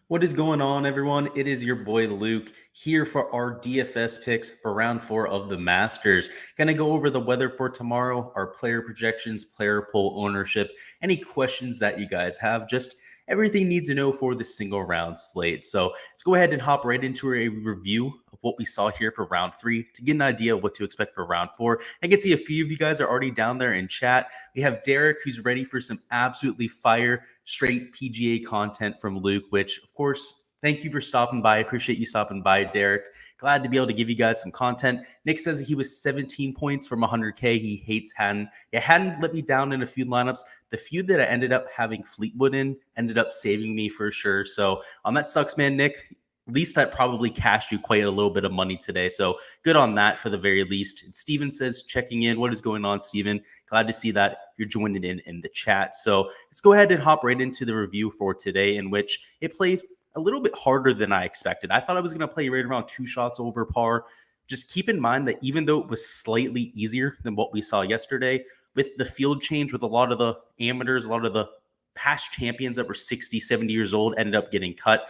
What is going on, everyone? It is your boy Luke here for our DFS picks for round 4 of the Masters. Gonna go over the weather for tomorrow, our player projections, player poll ownership, any questions that you guys have, just everything you need to know for the single round slate. So let's go ahead and hop right into a review of what we saw here for round 3 to get an idea of what to expect for round 4. I can see a few of you guys are already down there in chat. We have Derek, who's ready for some absolutely fire straight PGA content from Luke, which, of course, thank you for stopping by. I appreciate you stopping by, Derek. Glad to be able to give you guys some content. Nick says he was 17 points from 100K. He hates Haddon. Yeah, Haddon let me down in a few lineups. The few that I ended up having Fleetwood in ended up saving me for sure. So that sucks, man, Nick. At least that probably cashed you quite a little bit of money today. So good on that for the very least. And Steven says, checking in. What is going on, Steven? Glad to see that you're joining in the chat. So let's go ahead and hop right into the review for today, in which it played a little bit harder than I expected. I thought I was going to play right around 2 shots over par. Just keep in mind that even though it was slightly easier than what we saw yesterday, with the field change, with a lot of the amateurs, a lot of the past champions that were 60, 70 years old ended up getting cut.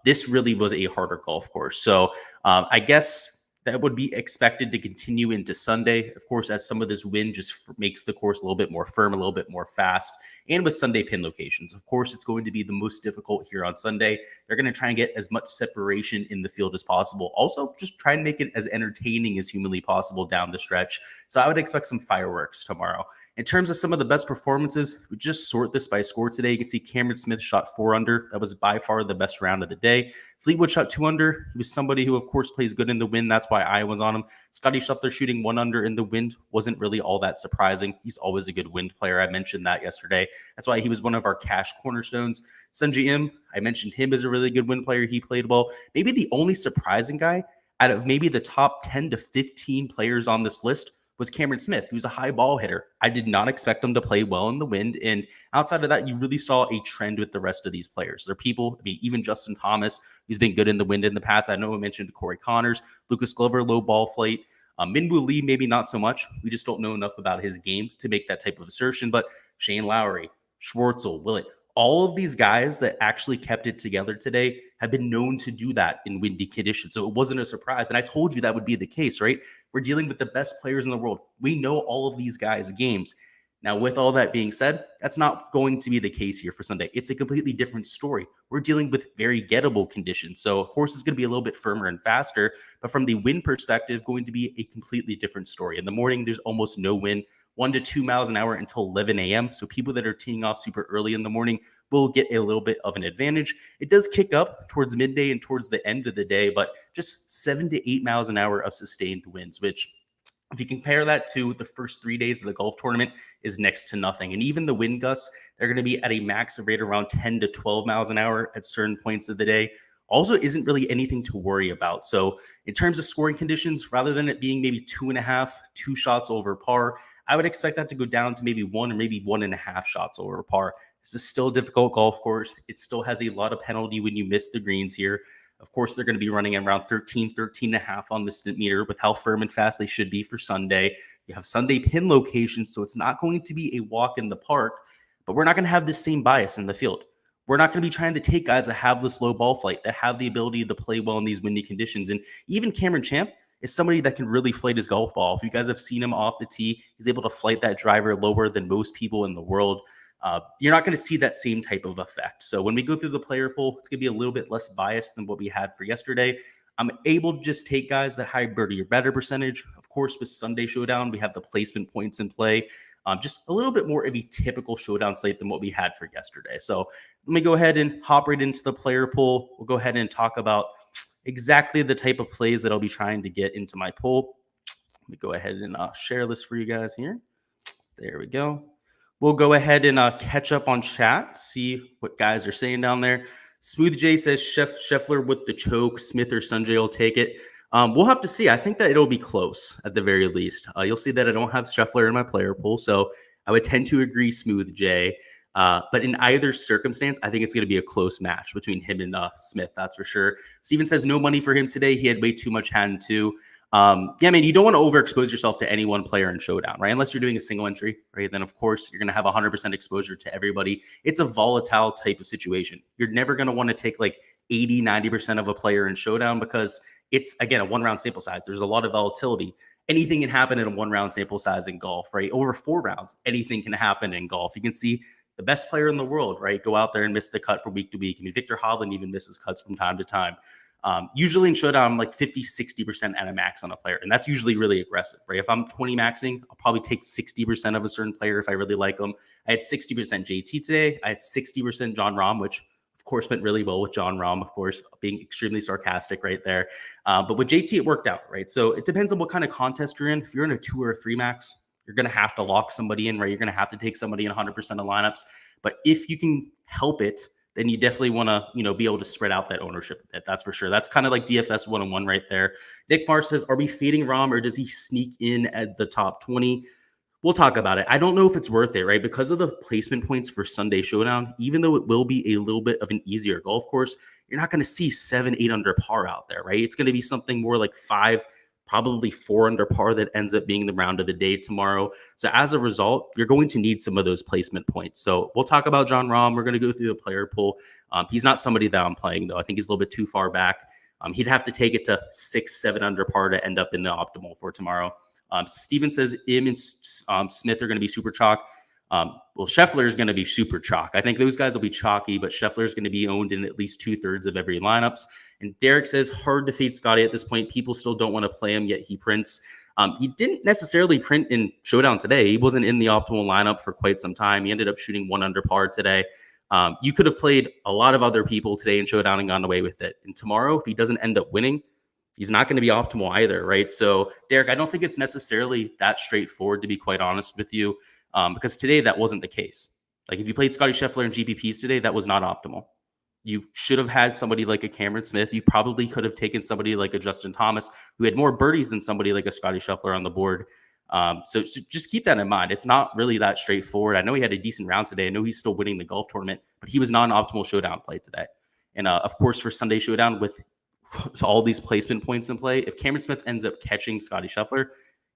This really was a harder golf course. So I guess that would be expected to continue into Sunday. Of course, as some of this wind just makes the course a little bit more firm, a little bit more fast. And with Sunday pin locations, of course, it's going to be the most difficult here on Sunday. They're going to try and get as much separation in the field as possible. Also, just try and make it as entertaining as humanly possible down the stretch. So I would expect some fireworks tomorrow. In terms of some of the best performances, we just sort this by score today. You can see Cameron Smith shot 4 under. That was by far the best round of the day. Fleetwood shot 2 under. He was somebody who, of course, plays good in the wind. That's why I was on him. Scotty Scheffler shooting 1 under in the wind wasn't really all that surprising. He's always a good wind player. I mentioned that yesterday. That's why he was one of our cash cornerstones. Sungjae Im, I mentioned him as a really good wind player. He played well. Maybe the only surprising guy out of maybe the top 10 to 15 players on this list was Cameron Smith, who's a high ball hitter. I did not expect him to play well in the wind. And outside of that, you really saw a trend with the rest of these players. There are people, even Justin Thomas, who's been good in the wind in the past. I know I mentioned Corey Connors, Lucas Glover, low ball flight. Minwoo Lee, maybe not so much. We just don't know enough about his game to make that type of assertion. But Shane Lowry, Schwartzel, Willett, all of these guys that actually kept it together today have been known to do that in windy conditions. So it wasn't a surprise. And I told you that would be the case, right? We're dealing with the best players in the world. We know all of these guys' games. Now, with all that being said, that's not going to be the case here for Sunday. It's a completely different story. We're dealing with very gettable conditions. So, of course, it's going to be a little bit firmer and faster. But from the wind perspective, going to be a completely different story. In the morning, there's almost no wind. 1 to 2 miles an hour until 11 a.m. So people that are teeing off super early in the morning will get a little bit of an advantage. It does kick up towards midday and towards the end of the day, but just 7 to 8 miles an hour of sustained winds, which if you compare that to the first 3 days of the golf tournament, is next to nothing. And even the wind gusts, they're going to be at a max of rate around 10 to 12 miles an hour at certain points of the day. Also isn't really anything to worry about. So in terms of scoring conditions, rather than it being maybe 2.5, 2 shots over par, I would expect that to go down to maybe 1 or maybe 1.5 shots over par. This is still a difficult golf course. It still has a lot of penalty when you miss the greens here. Of course, they're going to be running around 13.5 on the stint meter with how firm and fast they should be for Sunday. You have Sunday pin locations, so it's not going to be a walk in the park, but we're not going to have the same bias in the field. We're not going to be trying to take guys that have this low ball flight, that have the ability to play well in these windy conditions. And even Cameron Champ is somebody that can really flight his golf ball. If you guys have seen him off the tee, he's able to flight that driver lower than most people in the world. You're not going to see that same type of effect. So when we go through the player pool, it's going to be a little bit less biased than what we had for yesterday. I'm able to just take guys that high birdie or better percentage. Of course, with Sunday Showdown, we have the placement points in play. Just a little bit more of a typical Showdown slate than what we had for yesterday. So let me go ahead and hop right into the player pool. We'll go ahead and talk about exactly the type of plays that I'll be trying to get into my pool. Let me go ahead and share this for you guys here. There we go. We'll go ahead and catch up on chat, see what guys are saying down there. Smooth J says Scheffler with the choke. Smith or Sungjae will take it. We'll have to see. I think that it'll be close at the very least. You'll see that I don't have Scheffler in my player pool, so I would tend to agree, Smooth J. But in either circumstance, I think it's going to be a close match between him and Smith, that's for sure. Steven says no money for him today. He had way too much hand too. Yeah, man, you don't want to overexpose yourself to any one player in Showdown, right? Unless you're doing a single entry, right? Then, of course, you're going to have 100% exposure to everybody. It's a volatile type of situation. You're never going to want to take like 80, 90% of a player in Showdown because it's, again, a one round sample size. There's a lot of volatility. Anything can happen in a one round sample size in golf, right? Over 4 rounds, anything can happen in golf. You can see the best player in the world, right, go out there and miss the cut from week to week. I mean, Victor Hovland even misses cuts from time to time. Usually in Showdown, I'm like 50, 60% at a max on a player. And that's usually really aggressive, right? If I'm 20 maxing, I'll probably take 60% of a certain player if I really like them. I had 60% JT today. I had 60% John Rahm, which of course went really well with John Rahm, of course, being extremely sarcastic right there. But with JT, it worked out, right? So it depends on what kind of contest you're in. If you're in a 2 or a 3 max, you're going to have to lock somebody in, right? You're going to have to take somebody in 100% of lineups. But if you can help it, then you definitely want to, be able to spread out that ownership a bit. That's for sure. That's kind of like DFS 101 right there. Nick Marr says, are we fading Rahm or does he sneak in at the top 20? We'll talk about it. I don't know if it's worth it, right? Because of the placement points for Sunday Showdown, even though it will be a little bit of an easier golf course, you're not going to see 7, 8 under par out there, right? It's going to be something more like 5, probably 4 under par that ends up being the round of the day tomorrow. So as a result, you're going to need some of those placement points. So we'll talk about John Rahm. We're going to go through the player pool. He's not somebody that I'm playing, though. I think he's a little bit too far back. He'd have to take it to 6, 7 under par to end up in the optimal for tomorrow. Steven says Im and Smith are going to be super chalk. Well, Scheffler is going to be super chalk. I think those guys will be chalky, but Scheffler is going to be owned in at least 2/3 of every lineups. And Derek says hard to fade Scotty at this point. People still don't want to play him, yet he prints. He didn't necessarily print in Showdown today. He wasn't in the optimal lineup for quite some time. He ended up shooting 1 under par today. You could have played a lot of other people today in Showdown and gone away with it. And tomorrow, if he doesn't end up winning, he's not going to be optimal either, right? So, Derek, I don't think it's necessarily that straightforward, to be quite honest with you, because today that wasn't the case. Like if you played Scotty Scheffler and GPPs today, that was not optimal. You should have had somebody like a Cameron Smith. You probably could have taken somebody like a Justin Thomas, who had more birdies than somebody like a Scotty Scheffler on the board. So just keep that in mind. It's not really that straightforward. I know he had a decent round today. I know he's still winning the golf tournament, but he was not an optimal Showdown play today. And of course, for Sunday Showdown with all these placement points in play, if Cameron Smith ends up catching Scotty Scheffler,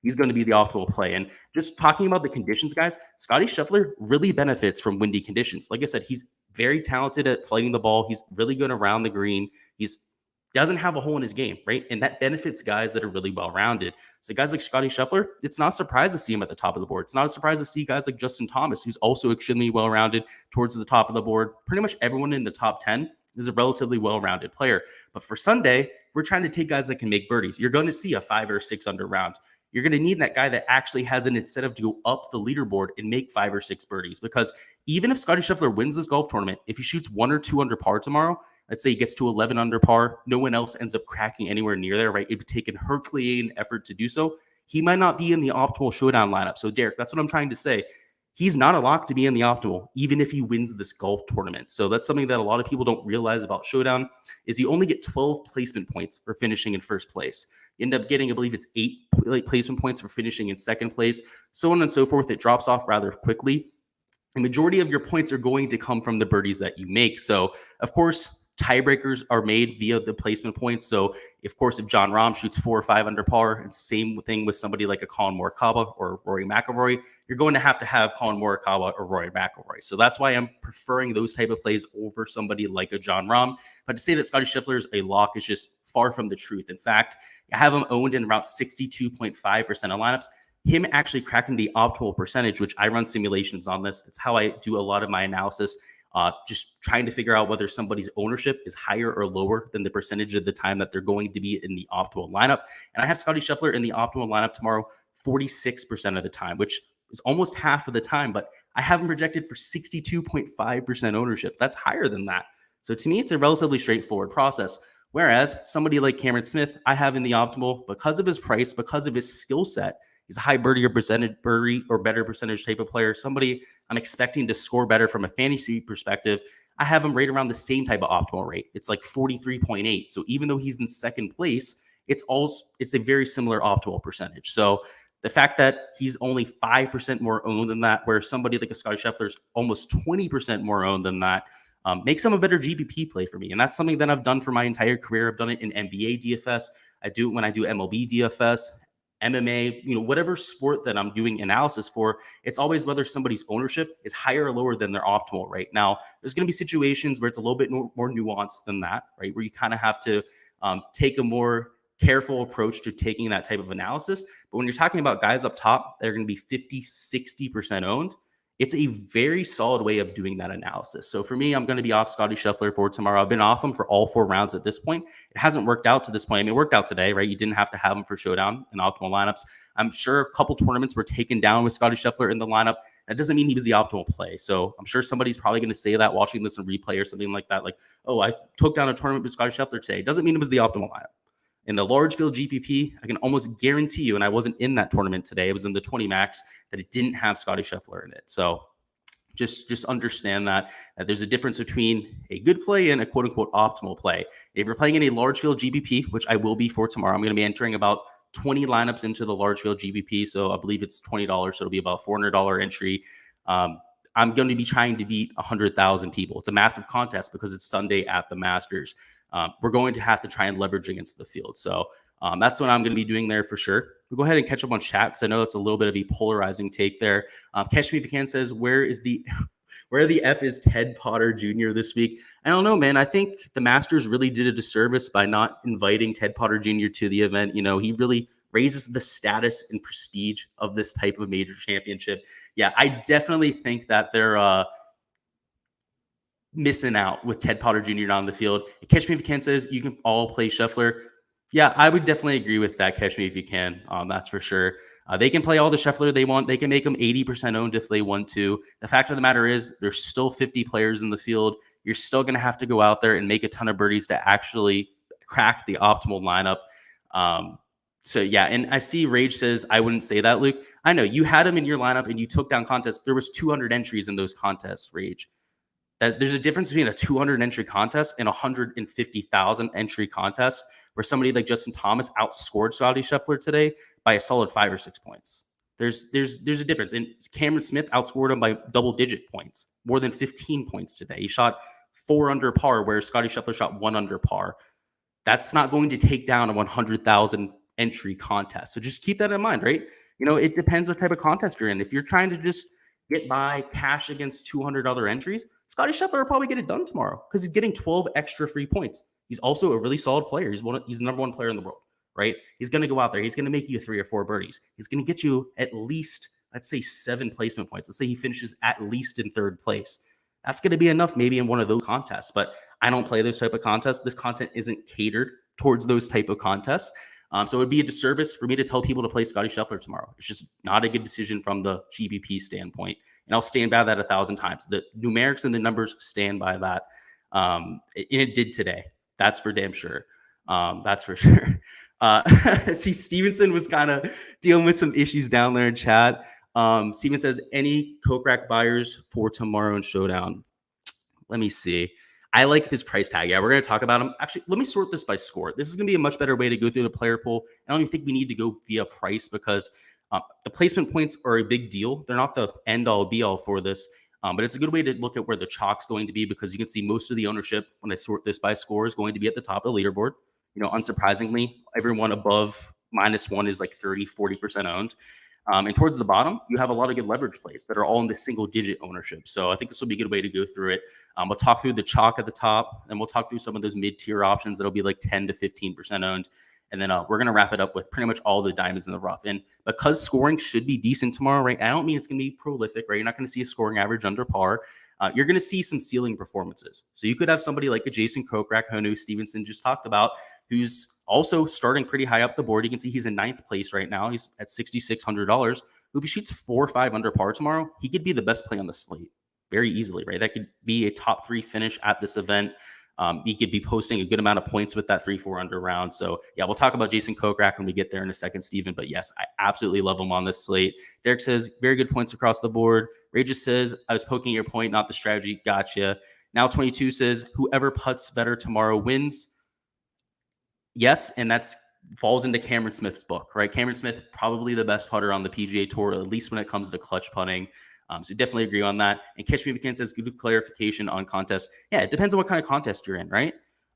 he's going to be the optimal play. And just talking about the conditions, guys, Scotty Scheffler really benefits from windy conditions. Like I said, he's very talented at flighting the ball. He's really good around the green. He's doesn't have a hole in his game, right? And that benefits guys that are really well-rounded. So guys like Scotty Scheffler, it's not a surprise to see him at the top of the board. It's not a surprise to see guys like Justin Thomas, who's also extremely well-rounded towards the top of the board. Pretty much everyone in the top 10 is a relatively well-rounded player. But for Sunday, we're trying to take guys that can make birdies. You're going to see a 5 or 6 under round. You're going to need that guy that actually has an incentive to go up the leaderboard and make 5 or 6 birdies. Because even if Scotty Scheffler wins this golf tournament, if he shoots 1 or 2 under par tomorrow, let's say he gets to 11 under par, no one else ends up cracking anywhere near there, right? It would take an Herculean effort to do so. He might not be in the optimal Showdown lineup. So, Derek, that's what I'm trying to say. He's not a lock to be in the optimal, even if he wins this golf tournament. So that's something that a lot of people don't realize about Showdown is you only get 12 placement points for finishing in first place. You end up getting, I believe it's 8 placement points for finishing in second place, so on and so forth. It drops off rather quickly. The majority of your points are going to come from the birdies that you make. So, of course, tiebreakers are made via the placement points. So, of course, if John Rahm shoots 4 or 5 under par, and same thing with somebody like a Colin Morikawa or Rory McIlroy, you're going to have Colin Morikawa or Rory McIlroy. So that's why I'm preferring those type of plays over somebody like a John Rahm. But to say that Scotty Scheffler is a lock is just far from the truth. In fact, I have him owned in around 62.5% of lineups. Him actually cracking the optimal percentage, which I run simulations on this. It's how I do a lot of my analysis. Just trying to figure out whether somebody's ownership is higher or lower than the percentage of the time that they're going to be in the optimal lineup. And I have Scotty Scheffler in the optimal lineup tomorrow 46% of the time, which is almost half of the time, but I have him projected for 62.5% ownership. That's higher than that. So to me, it's a relatively straightforward process. Whereas somebody like Cameron Smith, I have in the optimal because of his price, because of his skill set. He's a high birdie or better percentage type of player. Somebody I'm expecting to score better from a fantasy perspective. I have him right around the same type of optimal rate. It's like 43.8. So even though he's in second place, it's a very similar optimal percentage. So the fact that he's only 5% more owned than that, where somebody like a Scotty Scheffler is almost 20% more owned than that, makes him a better GPP play for me. And that's something that I've done for my entire career. I've done it in NBA DFS. I do it when I do MLB DFS, MMA, whatever sport that I'm doing analysis for. It's always whether somebody's ownership is higher or lower than their optimal right now. There's going to be situations where it's a little bit more nuanced than that, right? Where you kind of have to take a more careful approach to taking that type of analysis. But when you're talking about guys up top, they're going to be 50, 60% owned. It's a very solid way of doing that analysis. So for me, I'm going to be off Scotty Scheffler for tomorrow. I've been off him for all 4 rounds at this point. It hasn't worked out to this point. I mean, it worked out today, right? You didn't have to have him for Showdown in optimal lineups. I'm sure a couple tournaments were taken down with Scotty Scheffler in the lineup. That doesn't mean he was the optimal play. So I'm sure somebody's probably going to say that watching this in replay or something like that. Like, oh, I took down a tournament with Scotty Scheffler today. Doesn't mean it was the optimal lineup. In the large field GPP, I can almost guarantee you, and I wasn't in that tournament today, it was in the 20 max, that it didn't have Scotty Scheffler in it. So just understand that there's a difference between a good play and a quote unquote optimal play. If you're playing in a large field GPP, which I will be for tomorrow, I'm going to be entering about 20 lineups into the large field GPP. So I believe it's $20. So it'll be about $400 entry. I'm going to be trying to beat 100,000 people. It's a massive contest because it's Sunday at the Masters. We're going to have to try and leverage against the field. So that's what I'm going to be doing there for sure. We'll go ahead and catch up on chat because I know it's a little bit of a polarizing take there. Catch Me If You Can says, where the F is Ted Potter Jr. this week? I don't know, man. I think the Masters really did a disservice by not inviting Ted Potter Jr. to the event. He really raises the status and prestige of this type of major championship. Yeah, I definitely think that they're missing out with Ted Potter Jr. on the field. Catch Me If You Can says you can all play Scheffler. Yeah, I would definitely agree with that. Catch Me If You Can. That's for sure. They can play all the Scheffler they want. They can make them 80% owned if they want to. The fact of the matter is there's still 50 players in the field. You're still going to have to go out there and make a ton of birdies to actually crack the optimal lineup. So yeah, and I see Rage says, I wouldn't say that, Luke. I know you had him in your lineup and you took down contests. There was 200 entries in those contests, Rage. There's a difference between a 200 entry contest and 150,000 entry contest where somebody like Justin Thomas outscored Scotty Scheffler today by a solid 5 or 6 points. There's a difference. And Cameron Smith outscored him by double-digit points, more than 15 points today. He shot 4 under par, where Scotty Scheffler shot 1 under par. That's not going to take down a 100,000 entry contest. So just keep that in mind, right? It depends what type of contest you're in. If you're trying to just get by cash against 200 other entries, Scotty Scheffler will probably get it done tomorrow because he's getting 12 extra free points. He's also a really solid player. He's the number 1 player in the world, right? He's going to go out there. He's going to make you 3 or 4 birdies. He's going to get you at least, let's say, 7 placement points. Let's say he finishes at least in 3rd place. That's going to be enough maybe in one of those contests, but I don't play those type of contests. This content isn't catered towards those type of contests. So it would be a disservice for me to tell people to play Scotty Scheffler tomorrow. It's just not a good decision from the GBP standpoint. And I'll stand by that 1,000 times. The numerics and the numbers stand by that. And it did today. That's for damn sure. That's for sure. See, Stevenson was kind of dealing with some issues down there in chat. Steven says, any coke rack buyers for tomorrow in Showdown? Let me see. I like this price tag. Yeah, we're going to talk about them. Actually, let me sort this by score. This is going to be a much better way to go through the player pool. I don't even think we need to go via price because the placement points are a big deal. They're not the end-all, be-all for this, but it's a good way to look at where the chalk's going to be because you can see most of the ownership, when I sort this by score, is going to be at the top of the leaderboard. Unsurprisingly, everyone above -1 is like 30, 40% owned. And towards the bottom, you have a lot of good leverage plays that are all in the single-digit ownership. So I think this will be a good way to go through it. We'll talk through the chalk at the top, and we'll talk through some of those mid-tier options that'll be like 10 to 15% owned. And then we're going to wrap it up with pretty much all the diamonds in the rough. And because scoring should be decent tomorrow, right? I don't mean it's going to be prolific, right? You're not going to see a scoring average under par. You're going to see some ceiling performances. So you could have somebody like a Jason Kokrak, who Stevenson just talked about, who's also starting pretty high up the board. You can see he's in 9th place right now. He's at $6,600. If he shoots 4 or 5 under par tomorrow, he could be the best play on the slate very easily, right? That could be a top 3 finish at this event. He could be posting a good amount of points with that 3-4 under round. So yeah, we'll talk about Jason Kokrak when we get there in a second, Steven. But yes, I absolutely love him on this slate. Derek says, very good points across the board. Rages says, I was poking your point, not the strategy. Gotcha. Now 22 says, whoever putts better tomorrow wins. Yes, and that's falls into Cameron Smith's book, right? Cameron Smith, probably the best putter on the PGA Tour, at least when it comes to clutch putting. So definitely agree on that. And Catch Me If You Can says, good clarification on contest. Yeah, it depends on what kind of contest you're in, right?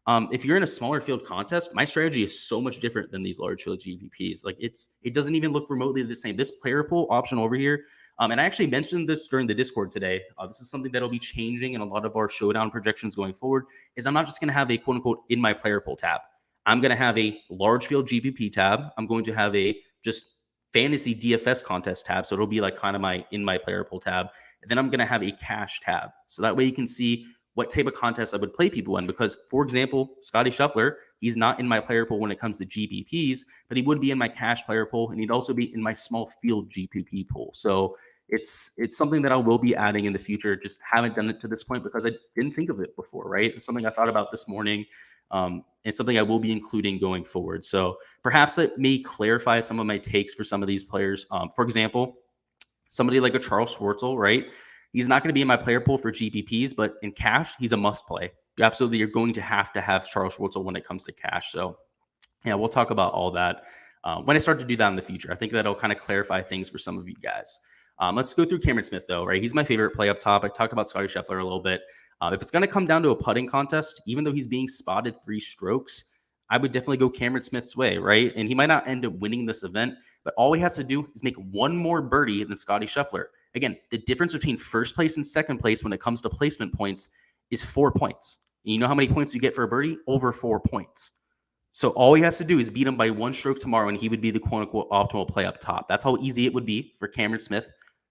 If you're in a smaller field contest, my strategy is so much different than these large field GPPs. Like it doesn't even look remotely the same. This player pool option over here, and I actually mentioned this during the Discord today. This is something that'll be changing in a lot of our showdown projections going forward. Is I'm not just going to have a quote unquote in my player pool tab. I'm going to have a large field GPP tab. I'm going to have a just fantasy DFS contest tab. So it'll be like kind of my in my player pool tab. And then I'm going to have a cash tab. So that way you can see what type of contest I would play people in. Because, for example, Scotty Scheffler, he's not in my player pool when it comes to GPPs, but he would be in my cash player pool, and he'd also be in my small field GPP pool. So it's something that I will be adding in the future. Just haven't done it to this point because I didn't think of it before, right? It's something I thought about this morning. And something I will be including going forward. So perhaps it may clarify some of my takes for some of these players. For example, somebody like a Charles Schwartzel, right? He's not going to be in my player pool for GPPs, but in cash, he's a must play. Absolutely, you're going to have Charles Schwartzel when it comes to cash. So, yeah, we'll talk about all that when I start to do that in the future. I think that'll kind of clarify things for some of you guys. Let's go through Cameron Smith, though, right? He's my favorite play up top. I talked about Scotty Scheffler a little bit. If it's going to come down to a putting contest, even though he's being spotted 3 strokes, I would definitely go Cameron Smith's way, right? And he might not end up winning this event, but all he has to do is make one more birdie than Scotty Scheffler. Again, the difference between first place and second place when it comes to placement points is 4 points. And you know how many points you get for a birdie? Over 4 points. So all he has to do is beat him by 1 stroke tomorrow, and he would be the quote-unquote optimal play up top. That's how easy it would be for Cameron Smith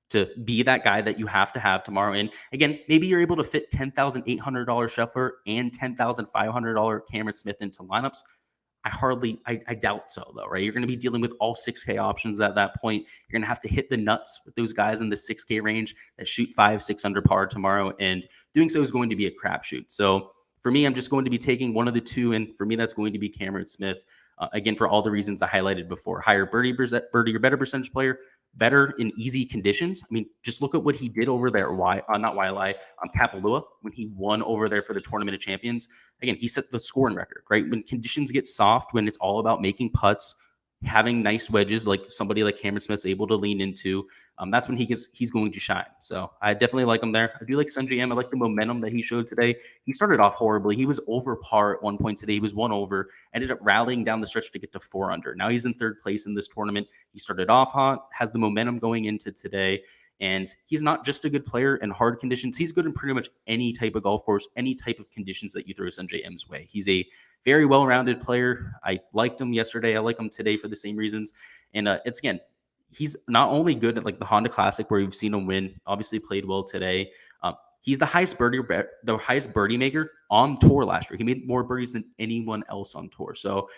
to be that guy that you have to have tomorrow. And again, maybe you're able to fit $10,800 Scheffler and $10,500 Cameron Smith into lineups. I doubt so, though, right? You're going to be dealing with all 6K options at that point. You're going to have to hit the nuts with those guys in the 6K range that shoot 5-6 under par tomorrow. And doing so is going to be a crapshoot. So for me, I'm just going to be taking one of the two. And for me, that's going to be Cameron Smith. Again, for all the reasons I highlighted before. Higher birdie or better percentage player, better in easy conditions. I mean, just look at what he did over there. Not YLI, Kapalua, when he won over there for the Tournament of Champions. Again, he set the scoring record, right? When conditions get soft, when it's all about making putts, having nice wedges like somebody like Cameron Smith's able to lean into, that's when he's going to shine. So I definitely like him there. I do like Sungjae M. I like the momentum that he showed today. He started off horribly. He was over par at one point today. He was 1 over, ended up rallying down the stretch to get to 4 under. Now he's in 3rd place in this tournament. He started off hot, has the momentum going into today. And he's not just a good player in hard conditions. He's good in pretty much any type of golf course, any type of conditions that you throw Sungjae M's way. He's a very well-rounded player. I liked him yesterday. I like him today for the same reasons. And it's, again, he's not only good at like the Honda Classic where we've seen him win, obviously played well today. He's the highest birdie maker on tour last year. He made more birdies than anyone else on tour. So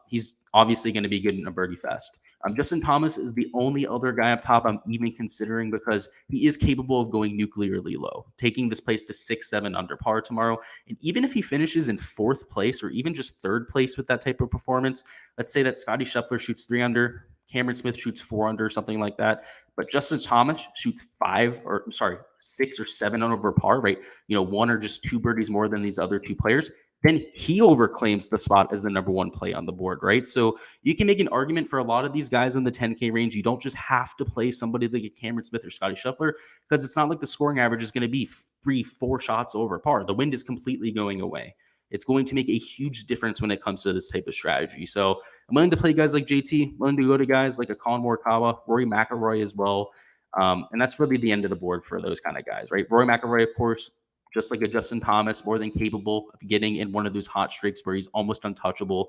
he's obviously going to be good in a birdie fest. Justin Thomas is the only other guy up top I'm even considering because he is capable of going nuclearly low, taking this place to 6-7 under par tomorrow. And even if he finishes in 4th place or even just 3rd place with that type of performance, let's say that Scotty Scheffler shoots 3 under, Cameron Smith shoots 4 under, something like that. But Justin Thomas shoots 6 or 7 over par, right? 1 or just 2 birdies more than these other 2 players. Then he overclaims the spot as the number 1 play on the board, right? So you can make an argument for a lot of these guys in the 10K range. You don't just have to play somebody like a Cameron Smith or Scotty Scheffler because it's not like the scoring average is going to be 3-4 shots over par. The wind is completely going away. It's going to make a huge difference when it comes to this type of strategy. So I'm willing to play guys like JT, willing to go to guys like a Colin Morikawa, Rory McIlroy as well. And that's really the end of the board for those kind of guys, right? Rory McIlroy, of course, just like a Justin Thomas, more than capable of getting in one of those hot streaks where he's almost untouchable.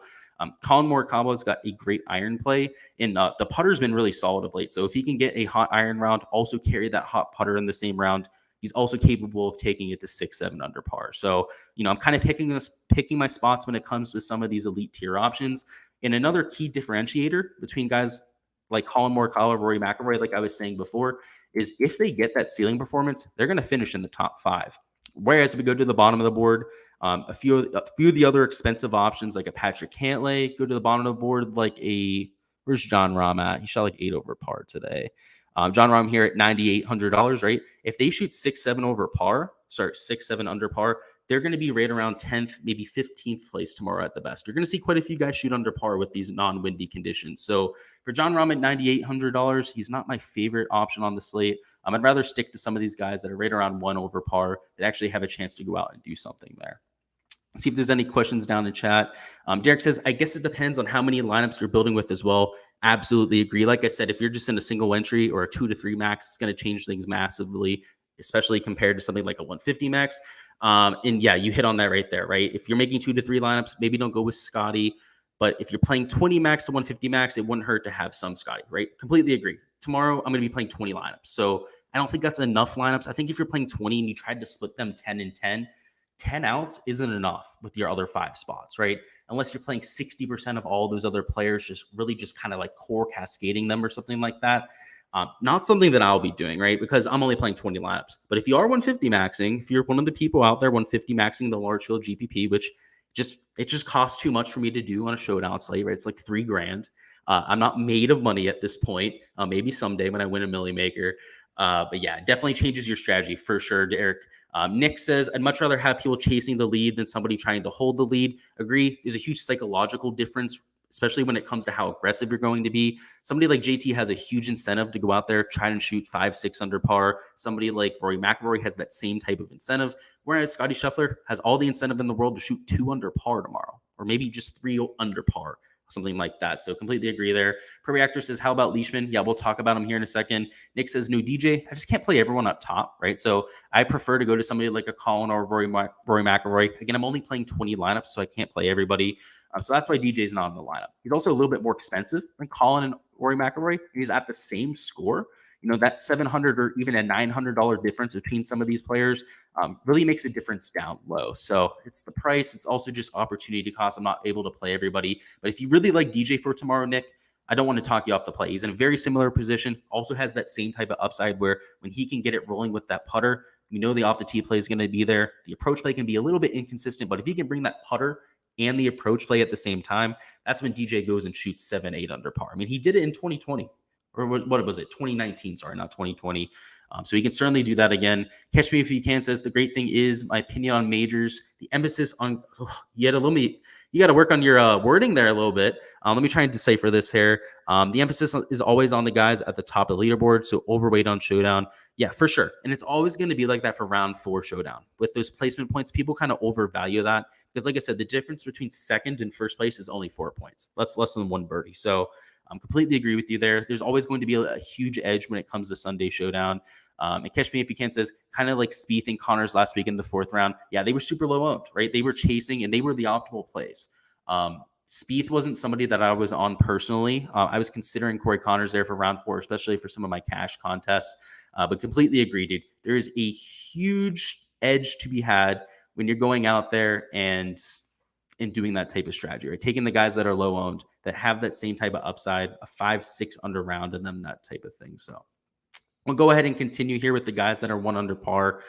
Colin Morikawa's got a great iron play, and the putter's been really solid of late. So if he can get a hot iron round, also carry that hot putter in the same round, he's also capable of taking it to 6-7 under par. So, I'm kind of picking my spots when it comes to some of these elite tier options. And another key differentiator between guys like Colin Morikawa, Rory McIlroy, like I was saying before, is if they get that ceiling performance, they're going to finish in the top 5. Whereas if we go to the bottom of the board, a few of the other expensive options like a Patrick Cantlay go to the bottom of the board, like where's John Rahm at? He shot like 8 over par today. John Rahm here at $9,800, right? If they shoot 6-7 over par, 6-7 under par, they're going to be right around 10th, maybe 15th place tomorrow at the best. You're going to see quite a few guys shoot under par with these non-windy conditions. So for John Rahm at $9,800, he's not my favorite option on the slate. I'd rather stick to some of these guys that are right around 1 over par that actually have a chance to go out and do something there. See if there's any questions down in chat. Derek says, I guess it depends on how many lineups you're building with as well. Absolutely agree. Like I said, if you're just in a single entry or a 2 to 3 max, it's going to change things massively, especially compared to something like a 150 max. And yeah, you hit on that right there, right? If you're making 2 to 3 lineups, maybe don't go with Scotty. But if you're playing 20 max to 150 max, it wouldn't hurt to have some Scotty, right? Completely agree. Tomorrow, I'm going to be playing 20 lineups. So I don't think that's enough lineups. I think if you're playing 20 and you tried to split them 10 and 10 outs isn't enough with your other 5 spots, right? Unless you're playing 60% of all those other players, just really just kind of like core cascading them or something like that. Not something that I'll be doing, right? Because I'm only playing 20 lineups. But if you are 150 maxing, if you're one of the people out there 150 maxing the large field GPP, which it just costs too much for me to do on a showdown slate, right? It's like $3,000. I'm not made of money at this point. Maybe someday when I win a Millie Maker. But yeah, it definitely changes your strategy for sure, Derek. Nick says, I'd much rather have people chasing the lead than somebody trying to hold the lead. Agree. There's a huge psychological difference, especially when it comes to how aggressive you're going to be. Somebody like JT has a huge incentive to go out there, try and shoot 5-6 under par. Somebody like Rory McIlroy has that same type of incentive, whereas Scotty Scheffler has all the incentive in the world to shoot 2 under par tomorrow, or maybe just 3 under par, something like that. So completely agree there. Per Reactor says, how about Leishman? Yeah, we'll talk about him here in a second. Nick says, no DJ. I just can't play everyone up top, right? So I prefer to go to somebody like a Colin or Rory McIlroy. Again, I'm only playing 20 lineups, so I can't play everybody. So that's why DJ is not in the lineup. He's also a little bit more expensive than Colin and Rory McIlroy. He's at the same score. You know, that $700 or even a $900 difference between some of these players really makes a difference down low. So it's the price. It's also just opportunity cost. I'm not able to play everybody. But if you really like DJ for tomorrow, Nick, I don't want to talk you off the play. He's in a very similar position. Also has that same type of upside where when he can get it rolling with that putter, you know the off the tee play is going to be there. The approach play can be a little bit inconsistent, but if he can bring that putter and the approach play at the same time, that's when DJ goes and shoots 7-8 under par. I mean, he did it in 2020. Or what was it? 2019, sorry, not 2020. So he can certainly do that again. Catch me if you can says the great thing is my opinion on majors. The emphasis on you got to work on your wording there a little bit. Let me try and decipher this here. The emphasis is always on the guys at the top of the leaderboard. So overweight on Showdown. Yeah, for sure. And it's always going to be like that for round 4 Showdown. With those placement points, people kind of overvalue that. Because like I said, the difference between second and first place is only 4 points. That's less than 1 birdie. So completely agree with you there. There's always going to be a huge edge when it comes to Sunday Showdown. And Catch Me If You Can says, kind of like Spieth and Connors last week in the 4th round. Yeah, they were super low owned, right? They were chasing and they were the optimal plays. Spieth wasn't somebody that I was on personally. I was considering Corey Connors there for round 4, especially for some of my cash contests. But completely agree, dude. There is a huge edge to be had when you're going out there and doing that type of strategy, right? Taking the guys that are low owned, that have that same type of upside, a 5-6 under round in them, that type of thing. So we'll go ahead and continue here with the guys that are 1 under par.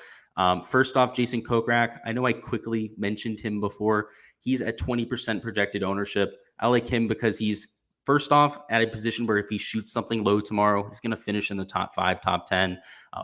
First off, Jason Kokrak. I know I quickly mentioned him before. He's at 20% projected ownership. I like him because he's first off at a position where if he shoots something low tomorrow, he's going to finish in the top 5, top 10.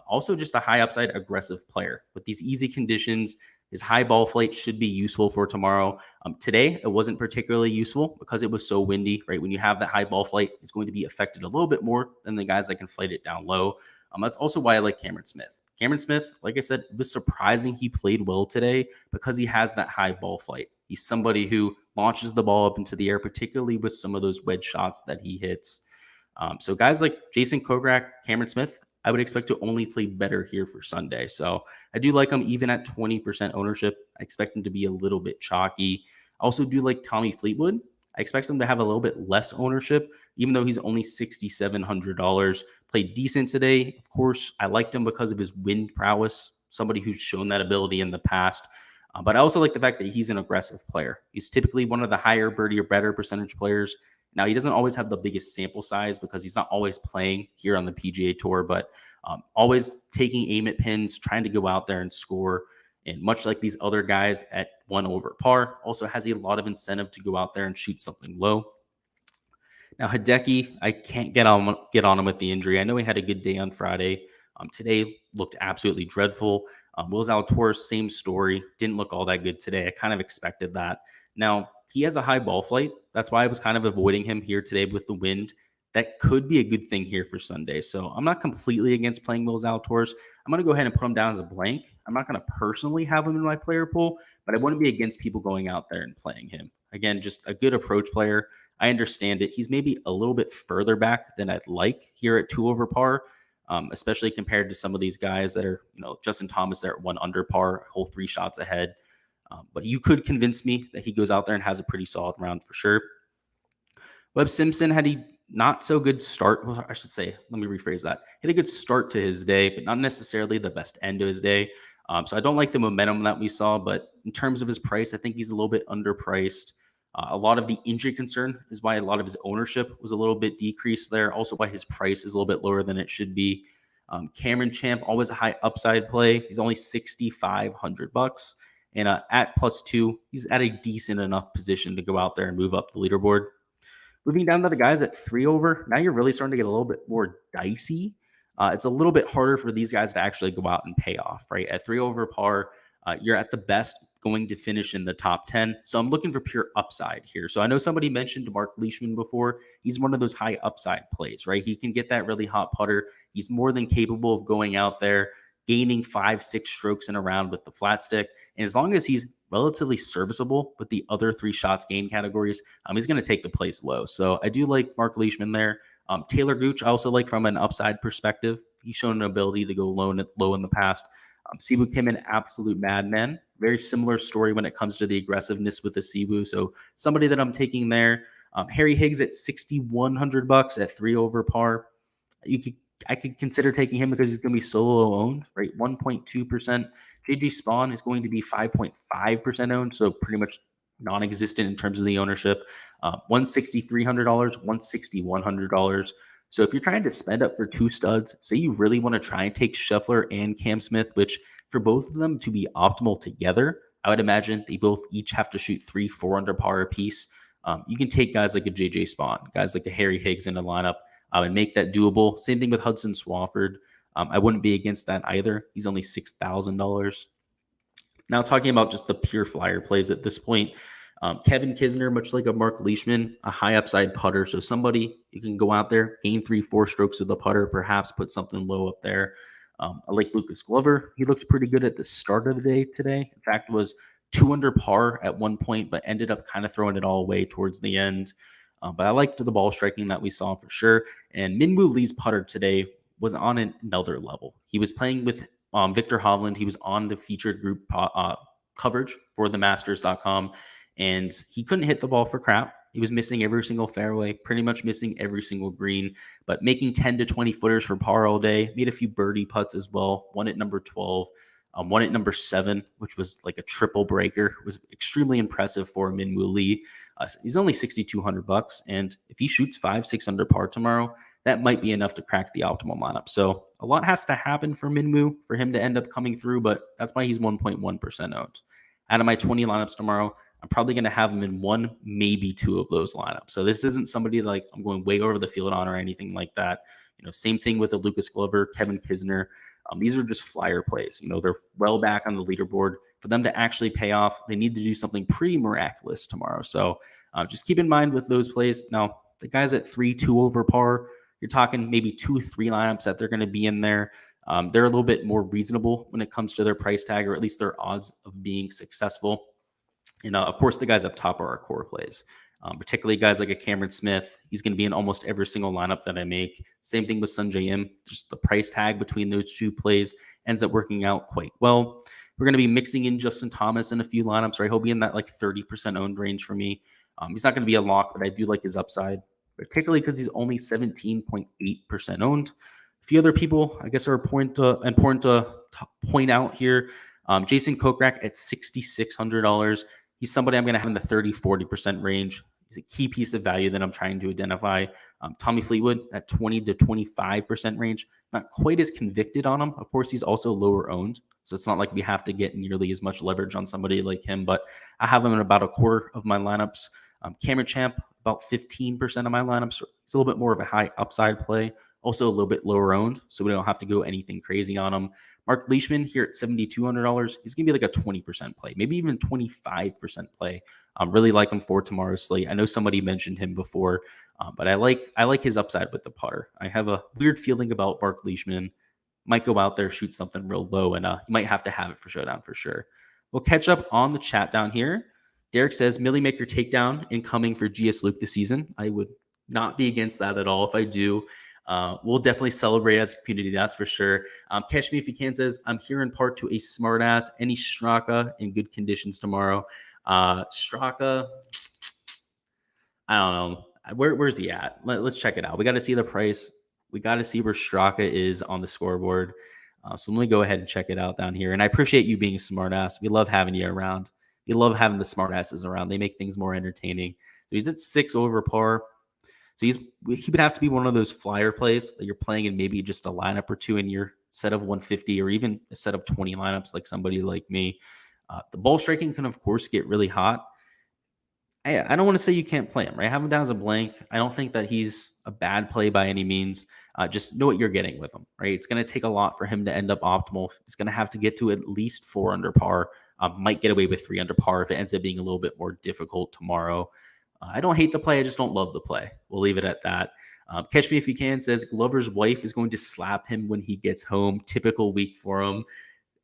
Also just a high upside aggressive player with these easy conditions. His high ball flight should be useful for tomorrow. Today, it wasn't particularly useful because it was so windy, right? When you have that high ball flight, it's going to be affected a little bit more than the guys that can flight it down low. That's also why I like Cameron Smith. Cameron Smith, like I said, it was surprising he played well today because he has that high ball flight. He's somebody who launches the ball up into the air, particularly with some of those wedge shots that he hits. So guys like Jason Kokrak, Cameron Smith, I would expect to only play better here for Sunday. So I do like him even at 20% ownership. I expect him to be a little bit chalky. I also do like Tommy Fleetwood. I expect him to have a little bit less ownership, even though he's only $6,700. Played decent today. Of course, I liked him because of his wind prowess, somebody who's shown that ability in the past. But I also like the fact that he's an aggressive player. He's typically one of the higher birdie or better percentage players. Now, he doesn't always have the biggest sample size because he's not always playing here on the PGA Tour, but always taking aim at pins, trying to go out there and score. And much like these other guys at 1 over par, also has a lot of incentive to go out there and shoot something low. Now, Hideki, I can't get on him with the injury. I know he had a good day on Friday. Today looked absolutely dreadful. Will Zalatoris, same story. Didn't look all that good today. I kind of expected that. Now, he has a high ball flight. That's why I was kind of avoiding him here today with the wind. that could be a good thing here for Sunday. So I'm not completely against playing Will Zalatoris. I'm going to go ahead and put him down as a blank. I'm not going to personally have him in my player pool, but I wouldn't be against people going out there and playing him. Again, just a good approach player. I understand it. He's maybe a little bit further back than I'd like here at 2 over par, especially compared to some of these guys that are, Justin Thomas, they're at 1 under par, whole 3 shots ahead. But you could convince me that he goes out there and has a pretty solid round for sure. Webb Simpson had a not so good start. Well, I should say, let me rephrase that. He had a good start to his day, but not necessarily the best end to his day. So I don't like the momentum that we saw, but in terms of his price, I think he's a little bit underpriced. A lot of the injury concern is why a lot of his ownership was a little bit decreased there. Also why his price is a little bit lower than it should be. Cameron Champ, always a high upside play. He's only $6,500. And at +2, he's at a decent enough position to go out there and move up the leaderboard. Moving down to the guys at 3 over, now you're really starting to get a little bit more dicey. It's a little bit harder for these guys to actually go out and pay off, right? At 3 over par, you're at the best going to finish in the top 10. So I'm looking for pure upside here. So I know somebody mentioned Mark Leishman before. He's one of those high upside plays, right? He can get that really hot putter. He's more than capable of going out there, gaining 5-6 strokes in a round with the flat stick. And as long as he's relatively serviceable with the other 3 shots gained categories, he's going to take the place low. So I do like Mark Leishman there. Taylor Gooch, I also like from an upside perspective. He's shown an ability to go low in the past. Siwoo Kim, an absolute madman. Very similar story when it comes to the aggressiveness with the Siwoo. So somebody that I'm taking there. Harry Higgs at $6,100 at 3 over par. I could consider taking him because he's going to be solo owned, right? 1.2%. JG Spawn is going to be 5.5% owned, so pretty much non-existent in terms of the ownership. $1,600, $1,100. So if you're trying to spend up for 2 studs, say you really want to try and take Scheffler and Cam Smith, which for both of them to be optimal together, I would imagine they both each have to shoot 3-4 under par apiece. You can take guys like a JJ Spawn, guys like a Harry Higgs in the lineup, and make that doable. Same thing with Hudson Swafford. I wouldn't be against that either. He's only $6,000. Now talking about just the pure flyer plays at this point, Kevin Kisner, much like a Mark Leishman, a high upside putter. So somebody you can go out there, gain 3-4 strokes with the putter, perhaps put something low up there. I like Lucas Glover. He looked pretty good at the start of the day today. In fact, was 2 under par at one point, but ended up kind of throwing it all away towards the end. But I liked the ball striking that we saw for sure. And Minwoo Lee's putter today was on another level. He was playing with Victor Hovland. He was on the featured group coverage for themasters.com, and he couldn't hit the ball for crap. He was missing every single fairway, pretty much missing every single green, but making 10 to 20 footers for par all day. Made a few birdie putts as well. One at number 12, one at number 7, which was like a triple breaker. It was extremely impressive for Minwoo Lee. He's only $6,200, and if he shoots 5-6 under par tomorrow, that might be enough to crack the optimal lineup. So a lot has to happen for Minwoo for him to end up coming through, but that's why he's 1.1% owned. Out of my 20 lineups tomorrow, I'm probably going to have him in 1, maybe 2 of those lineups. So this isn't somebody like I'm going way over the field on or anything like that. Same thing with a Lucas Glover, Kevin Kisner. These are just flyer plays. They're well back on the leaderboard. For them to actually pay off, they need to do something pretty miraculous tomorrow. So just keep in mind with those plays. Now, the guys at 3-2 over par, you're talking maybe 2-3 lineups that they're going to be in there. They're a little bit more reasonable when it comes to their price tag, or at least their odds of being successful. And of course, the guys up top are our core plays, particularly guys like a Cameron Smith. He's going to be in almost every single lineup that I make. Same thing with Sungjae Im. Just the price tag between those 2 plays ends up working out quite well. We're going to be mixing in Justin Thomas in a few lineups, right? He'll be in that like 30% owned range for me. He's not going to be a lock, but I do like his upside, particularly because he's only 17.8% owned. A few other people, I guess, are important to point out here. Jason Kokrak at $6,600. He's somebody I'm going to have in the 30-40% range. He's a key piece of value that I'm trying to identify. Tommy Fleetwood at 20 to 25% range. Not quite as convicted on him. Of course, he's also lower owned, so it's not like we have to get nearly as much leverage on somebody like him, but I have him in about a quarter of my lineups. Cameron Champ, about 15% of my lineups. It's a little bit more of a high upside play, also a little bit lower owned, so we don't have to go anything crazy on him. Mark Leishman here at $7,200. He's going to be like a 20% play, maybe even 25% play. Really like him for tomorrow's slate. I know somebody mentioned him before, but I like his upside with the putter. I have a weird feeling about Mark Leishman. Might go out there, shoot something real low, and you might have to have it for Showdown for sure. We'll catch up on the chat down here. Derek says, Millie Maker takedown incoming for Gsluke this season. I would not be against that at all if I do. We'll definitely celebrate as a community, that's for sure. Catch Me If You Can says, I'm here in part to a smartass. Any Straka in good conditions tomorrow? Straka, I don't know. Where's he at? Let's check it out. We got to see the price. We got to see where Straka is on the scoreboard. So let me go ahead and check it out down here. And I appreciate you being a smartass. We love having you around. We love having the smartasses around. They make things more entertaining. So he's at 6 over par. So he would have to be one of those flyer plays that you're playing in maybe just a lineup or two in your set of 150 or even a set of 20 lineups like somebody like me. The ball striking can, of course, get really hot. I don't want to say you can't play him, right? I have him down as a blank. I don't think that he's a bad play by any means. Just know what you're getting with him, right? It's going to take a lot for him to end up optimal. He's going to have to get to at least 4 under par. Might get away with 3 under par if it ends up being a little bit more difficult tomorrow. I don't hate the play. I just don't love the play. We'll leave it at that. Catch Me If You Can says Glover's wife is going to slap him when he gets home. Typical week for him.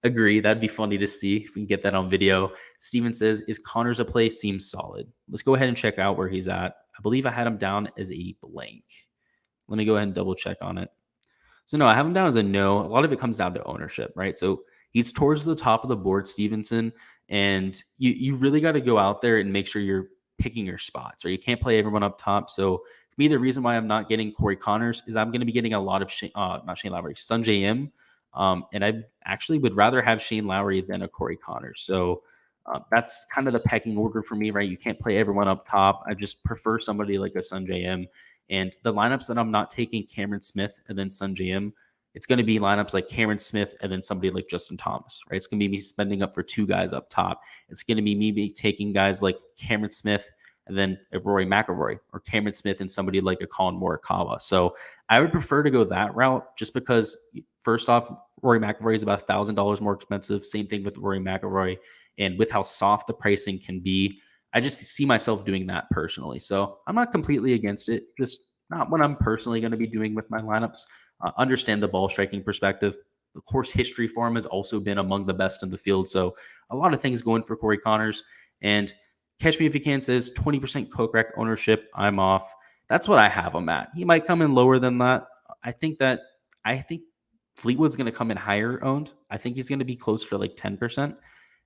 Agree. That'd be funny to see if we can get that on video. Steven says, is Connors a play? Seems solid. Let's go ahead and check out where he's at. I believe I had him down as a blank. Let me go ahead and double check on it. So no, I have him down as a no. A lot of it comes down to ownership, right? So he's towards the top of the board, Stevenson, and you really got to go out there and make sure you're picking your spots, or you can't play everyone up top. So for me, the reason why I'm not getting Corey Connors is I'm going to be getting a lot of not Shane Lowry, Sungjae Im. And I actually would rather have Shane Lowry than a Corey Connors. So that's kind of the pecking order for me, right? You can't play everyone up top. I just prefer somebody like a Sungjae Im. And the lineups that I'm not taking Cameron Smith and then Sungjae Im, it's going to be lineups like Cameron Smith and then somebody like Justin Thomas, right? It's going to be me spending up for 2 guys up top. It's going to be me taking guys like Cameron Smith and then a Rory McIlroy, or Cameron Smith and somebody like a Colin Morikawa. So I would prefer to go that route just because, first off, Rory McIlroy is about $1,000 more expensive. Same thing with Rory McIlroy. And with how soft the pricing can be, I just see myself doing that personally. So I'm not completely against it, just not what I'm personally going to be doing with my lineups. Understand the ball striking perspective. The course history for him has also been among the best in the field. So a lot of things going for Corey Connors. And Catch Me If You Can says 20% Kokrak ownership. I'm off. That's what I have him at. He might come in lower than that. I think Fleetwood's going to come in higher owned. I think he's going to be closer to like 10%.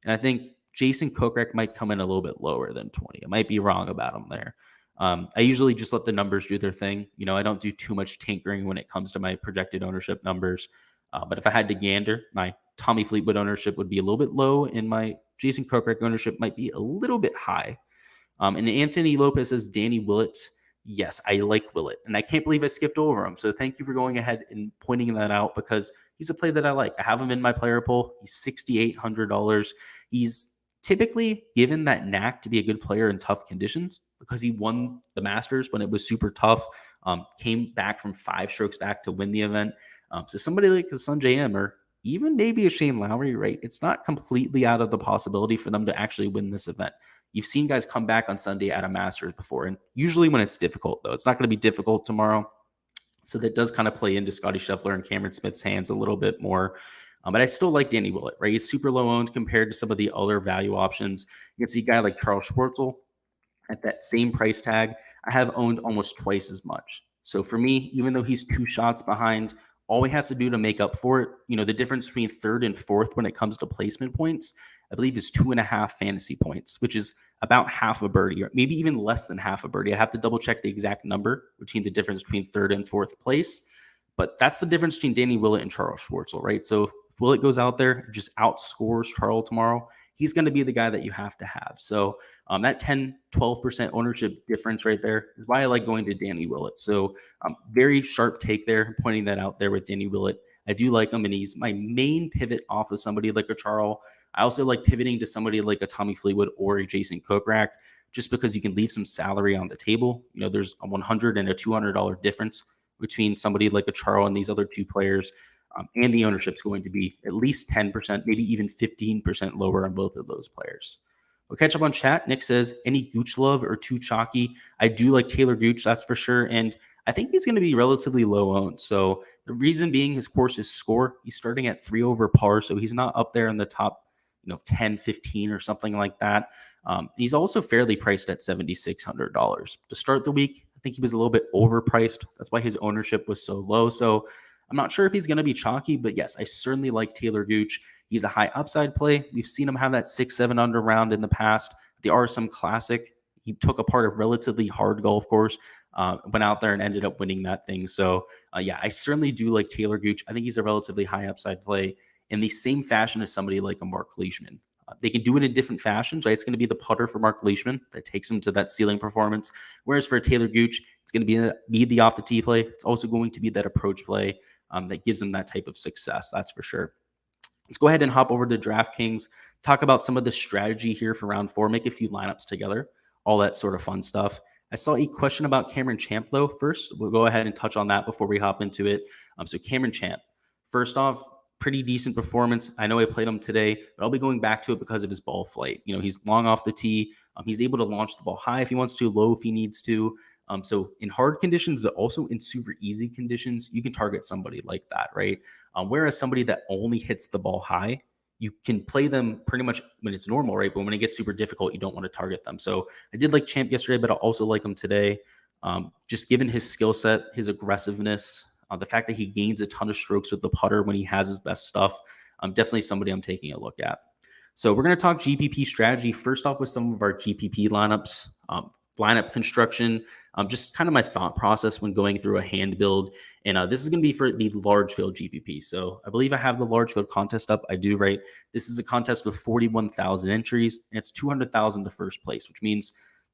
And I think Jason Kokrak might come in a little bit lower than 20. I might be wrong about him there. I usually just let the numbers do their thing. I don't do too much tinkering when it comes to my projected ownership numbers. But if I had to gander, my Tommy Fleetwood ownership would be a little bit low, and my Jason Kokrak ownership might be a little bit high. And Anthony Lopez says Danny Willett. Yes, I like Willett, and I can't believe I skipped over him. So thank you for going ahead and pointing that out, because he's a play that I like. I have him in my player pool. He's $6,800. He's typically given that knack to be a good player in tough conditions because he won the Masters when it was super tough, came back from 5 strokes back to win the event. So somebody like a Sungjae Im or even maybe a Shane Lowry, right? It's not completely out of the possibility for them to actually win this event. You've seen guys come back on Sunday at a Masters before, and usually when it's difficult, though, it's not going to be difficult tomorrow. So that does kind of play into Scotty Scheffler and Cameron Smith's hands a little bit more. But I still like Danny Willett, right? He's super low owned compared to some of the other value options. You can see a guy like Charles Schwartzel at that same price tag. I have owned almost twice as much. So for me, even though he's 2 shots behind, all he has to do to make up for it, the difference between 3rd and 4th when it comes to placement points, I believe is 2.5 fantasy points, which is about half a birdie, or maybe even less than half a birdie. I have to double check the exact number between the difference between 3rd and 4th place. But that's the difference between Danny Willett and Charles Schwartzel, right? So if Willett goes out there and just outscores Charles tomorrow, he's going to be the guy that you have to have. So that 10, 12% ownership difference right there is why I like going to Danny Willett. So very sharp take there, pointing that out there with Danny Willett. I do like him, and he's my main pivot off of somebody like a Charles. I also like pivoting to somebody like a Tommy Fleetwood or a Jason Kokrak, just because you can leave some salary on the table. There's a $100 and a $200 difference between somebody like a Charles and these other 2 players. And the ownership is going to be at least 10%, maybe even 15% lower on both of those players. We'll catch up on chat. Nick says, any Gooch love or too chalky? I do like Taylor Gooch, that's for sure. And I think he's going to be relatively low owned. So the reason being his course is score. He's starting at 3 over par. So he's not up there in the top 10, 15 or something like that. He's also fairly priced at $7,600 to start the week. I think he was a little bit overpriced. That's why his ownership was so low. So I'm not sure if he's going to be chalky, but yes, I certainly like Taylor Gooch. He's a high upside play. We've seen him have that 6-7 under round in the past. The RSM Classic, he took apart a relatively hard golf course, went out there and ended up winning that thing. So yeah, I certainly do like Taylor Gooch. I think he's a relatively high upside play in the same fashion as somebody like a Mark Leishman. They can do it in different fashions, right? It's going to be the putter for Mark Leishman that takes him to that ceiling performance. Whereas for Taylor Gooch, it's going to be the off the tee play. It's also going to be that approach play that gives him that type of success. That's for sure. Let's go ahead and hop over to DraftKings, talk about some of the strategy here for round 4, make a few lineups together, all that sort of fun stuff. I saw a question about Cameron Champ, though. First, we'll go ahead and touch on that before we hop into it. So Cameron Champ, first off, pretty decent performance. I know I played him today, but I'll be going back to it because of his ball flight. He's long off the tee. He's able to launch the ball high if he wants to, low if he needs to. So in hard conditions, but also in super easy conditions, you can target somebody like that, right? Whereas somebody that only hits the ball high, you can play them pretty much when it's normal, right? But when it gets super difficult, you don't want to target them. So I did like Champ yesterday, but I'll also like him today. Just given his skill set, his aggressiveness, the fact that he gains a ton of strokes with the putter when he has his best stuff, definitely somebody I'm taking a look at. So we're going to talk GPP strategy. First off with some of our GPP lineups, lineup construction, just kind of my thought process when going through a hand build. And this is going to be for the large field GPP. So I believe I have the large field contest up. I do, right? This is a contest with 41,000 entries, and it's 200,000 to first place, which means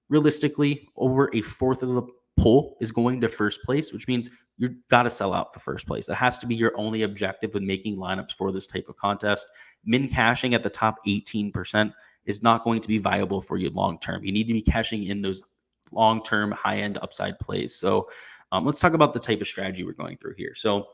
realistically over a fourth of the pool is going to first place, which means you've got to sell out for first place. That has to be your only objective when making lineups for this type of contest. Min cashing at the top 18% is not going to be viable for you long term. You need to be cashing in those long-term high-end upside plays. So let's talk about the type of strategy we're going through here. So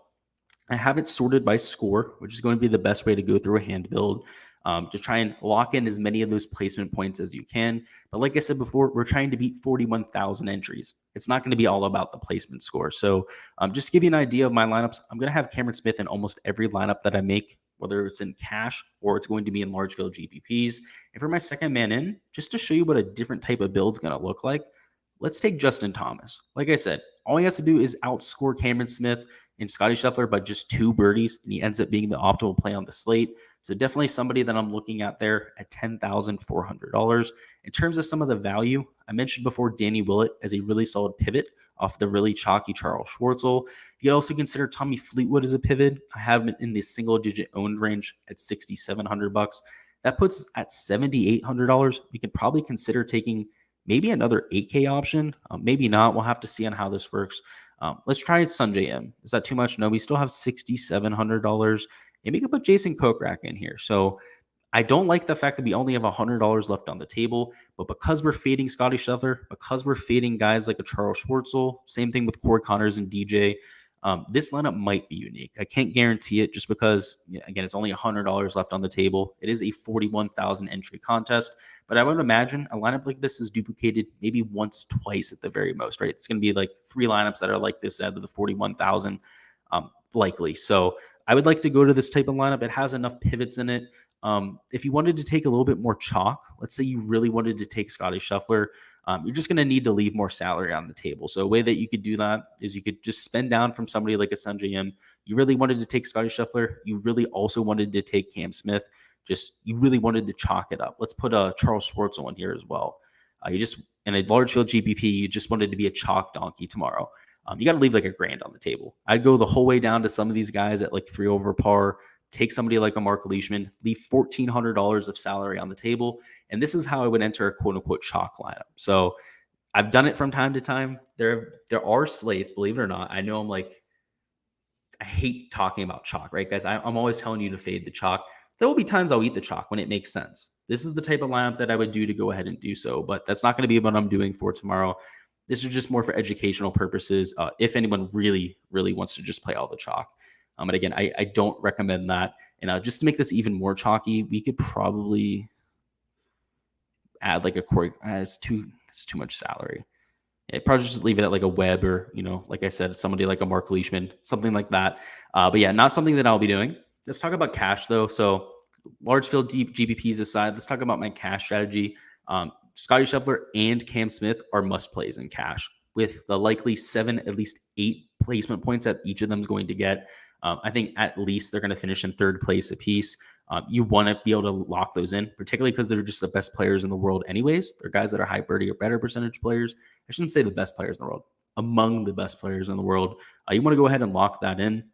I have it sorted by score, which is going to be the best way to go through a hand build, to try and lock in as many of those placement points as you can. But like I said before, we're trying to beat 41,000 entries. It's not going to be all about the placement score. So just to give you an idea of my lineups, I'm going to have Cameron Smith in almost every lineup that I make, whether it's in cash or it's going to be in large field GPPs. And for my second man in, just to show you what a different type of build is going to look like, let's take Justin Thomas. Like I said, all he has to do is outscore Cameron Smith and Scotty Scheffler by just 2 birdies, and he ends up being the optimal play on the slate. So definitely somebody that I'm looking at there at $10,400. In terms of some of the value, I mentioned before Danny Willett as a really solid pivot off the really chalky Charles Schwartzel. You could also consider Tommy Fleetwood as a pivot. I have him in the single-digit owned range at $6,700. That puts us at $7,800. We could probably consider taking maybe another 8K option. Maybe not. We'll have to see on how this works. Let's try Sanjay M. Is that too much? No, we still have $6,700. And we could put Jason Kokrak in here. So I don't like the fact that we only have $100 left on the table. But because we're fading Scotty Scheffler, because we're fading guys like a Charles Schwartzel, same thing with Corey Connors and DJ, this lineup might be unique. I can't guarantee it just because, again, it's only $100 left on the table. It is a 41,000 entry contest. But I would imagine a lineup like this is duplicated maybe once, twice at the very most, right? It's going to be like 3 lineups that are like this out of the 41,000 likely. So I would like to go to this type of lineup. It has enough pivots in it. If you wanted to take a little bit more chalk, let's say you really wanted to take Scotty Scheffler, you're just going to need to leave more salary on the table. So a way that you could do that is you could just spend down from somebody like a Sanjay M. You really wanted to take Scotty Scheffler. You really also wanted to take Cam Smith. You really wanted to chalk it up. Let's put Charles Schwartzel in here as well. You just, in a large field GPP, you just wanted to be a chalk donkey tomorrow. You got to leave like $1,000 on the table. I'd go the whole way down to some of these guys at like 3 over par. Take somebody like a Mark Leishman, leave $1,400 of salary on the table. And this is how I would enter a quote unquote chalk lineup. So I've done it from time to time. There are slates, believe it or not. I know I hate talking about chalk, right, guys? I'm always telling you to fade the chalk. There will be times I'll eat the chalk when it makes sense. This is the type of lineup that I would do to go ahead and do so, but that's not going to be what I'm doing for tomorrow. This is just more for educational purposes. If anyone really, really wants to just play all the chalk. And again, I don't recommend that. And just to make this even more chalky, we could probably add like a Corey. It's too much salary. Probably just leave it at like a Webb or, like I said, somebody like a Mark Leishman, something like that. But yeah, not something that I'll be doing. Let's talk about cash though. So large field GPPs aside, let's talk about my cash strategy. Scotty Scheffler and Cam Smith are must plays in cash, with the likely 7, at least 8 placement points that each of them is going to get. I think at least they're going to finish in third place apiece. You want to be able to lock those in, particularly because they're just the best players in the world anyways. They're guys that are high birdie or better percentage players. I shouldn't say the best players in the world, among the best players in the world. You want to go ahead and lock that in.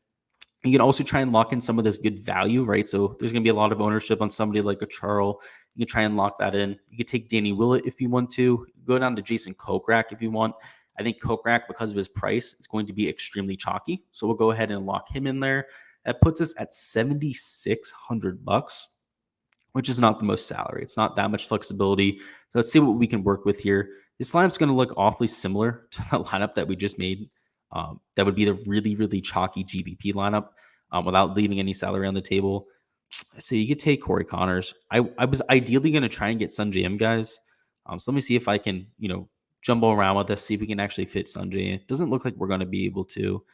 You can also try and lock in some of this good value, right? So there's going to be a lot of ownership on somebody like a Charles. You can try and lock that in. You could take Danny Willett if you want to. Go down to Jason Kokrak if you want. I think Kokrak, because of his price, is going to be extremely chalky. So we'll go ahead and lock him in there. That puts us at $7,600, which is not the most salary. It's not that much flexibility. So let's see what we can work with here. This lineup's going to look awfully similar to the lineup that we just made. That would be the really, really chalky GBP lineup without leaving any salary on the table. So you could take Corey Connors. I was ideally going to try and get Sungjae M guys. So let me see if I can, jumble around with this, see if we can actually fit Sungjae. It doesn't look like we're going to be able to.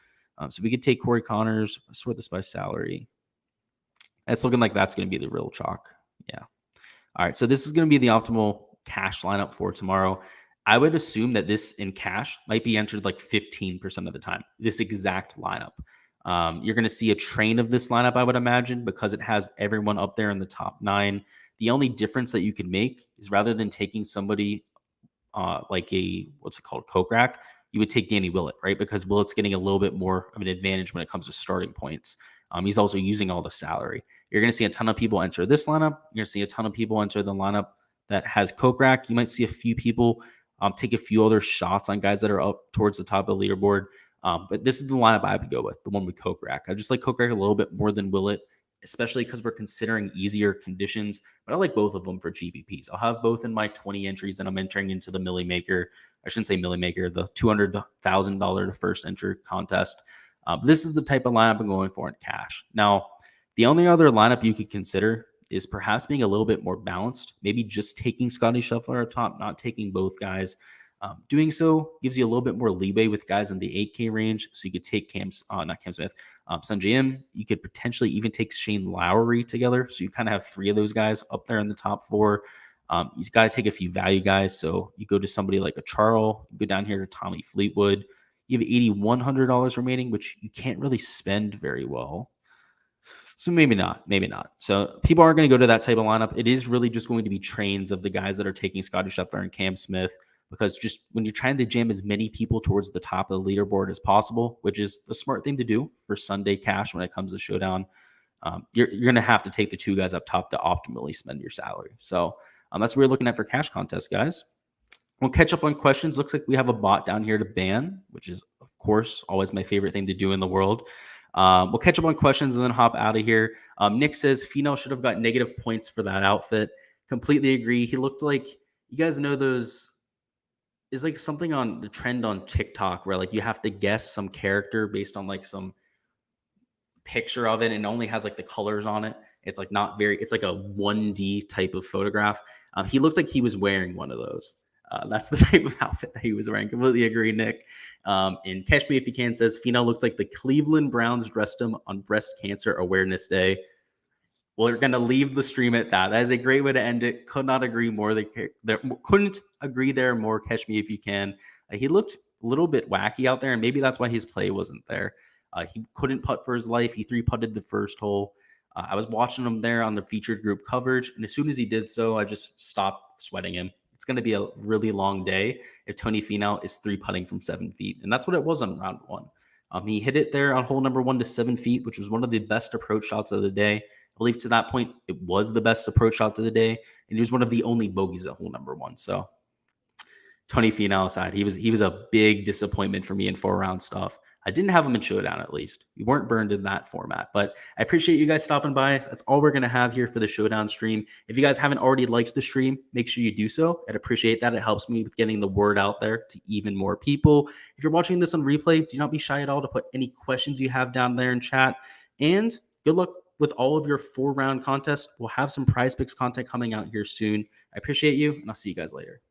So we could take Corey Connors, sort this by salary. It's looking like that's going to be the real chalk. Yeah. All right. So this is going to be the optimal cash lineup for tomorrow. I would assume that this in cash might be entered like 15% of the time, this exact lineup. You're going to see a train of this lineup, I would imagine, because it has everyone up there in the top 9. The only difference that you could make is rather than taking somebody like a, what's it called, Kokrak, you would take Danny Willett, right? Because Willett's getting a little bit more of an advantage when it comes to starting points. He's also using all the salary. You're going to see a ton of people enter this lineup. You're going to see a ton of people enter the lineup that has Kokrak. You might see a few people take a few other shots on guys that are up towards the top of the leaderboard. But this is the lineup I would go with, the one with Kokrak. I just like Kokrak a little bit more than Willett, especially because we're considering easier conditions. But I like both of them for GPPs. I'll have both in my 20 entries that I'm entering into the Millie Maker. I shouldn't say Millie Maker, the $200,000 first entry contest. This is the type of lineup I'm going for in cash. Now, the only other lineup you could consider is perhaps being a little bit more balanced. Maybe just taking Scotty Scheffler up top, not taking both guys. Doing so gives you a little bit more leeway with guys in the 8K range. So you could take not Cam Smith, Sungjae M. You could potentially even take Shane Lowry together. So you kind of have 3 of those guys up there in the top 4. You've got to take a few value guys. So you go to somebody like a Charles, you go down here to Tommy Fleetwood. You have $8,100 remaining, which you can't really spend very well. So maybe not. So people aren't going to go to that type of lineup. It is really just going to be trains of the guys that are taking Scotty Scheffler and Cam Smith, because just when you're trying to jam as many people towards the top of the leaderboard as possible, which is the smart thing to do for Sunday cash when it comes to Showdown, you're going to have to take the 2 guys up top to optimally spend your salary. So that's what we're looking at for cash contests, guys. We'll catch up on questions. Looks like we have a bot down here to ban, which is, of course, always my favorite thing to do in the world. We'll catch up on questions and then hop out of here. Nick says Finau should have got negative points for that outfit. Completely agree. He looked like, you guys know those, is like something on the trend on TikTok where like you have to guess some character based on like some picture of it and it only has like the colors on it. It's like not very, it's like a 1D type of photograph. He looked like he was wearing one of those. That's the type of outfit that he was wearing. Completely agree, Nick. And Catch Me If You Can says Finau looked like the Cleveland Browns dressed him on Breast Cancer Awareness Day. Well, we're going to leave the stream at that. That is a great way to end it. Could not agree more. Couldn't agree there more. Catch Me If You Can. He looked a little bit wacky out there, and maybe that's why his play wasn't there. He couldn't putt for his life. He 3-putted the first hole. I was watching him there on the featured group coverage, and as soon as he did so, I just stopped sweating him. It's going to be a really long day if Tony Finau is 3-putting from 7 feet, and that's what it was on round 1. He hit it there on hole number 1 to 7 feet, which was one of the best approach shots of the day. I believe to that point, it was the best approach shot of the day, and he was one of the only bogeys at hole number 1. So Tony Finau aside, he was a big disappointment for me in 4-round stuff. I didn't have them in Showdown, at least. We weren't burned in that format. But I appreciate you guys stopping by. That's all we're going to have here for the Showdown stream. If you guys haven't already liked the stream, make sure you do so. I'd appreciate that. It helps me with getting the word out there to even more people. If you're watching this on replay, do not be shy at all to put any questions you have down there in chat. And good luck with all of your 4-round contests. We'll have some prize picks content coming out here soon. I appreciate you, and I'll see you guys later.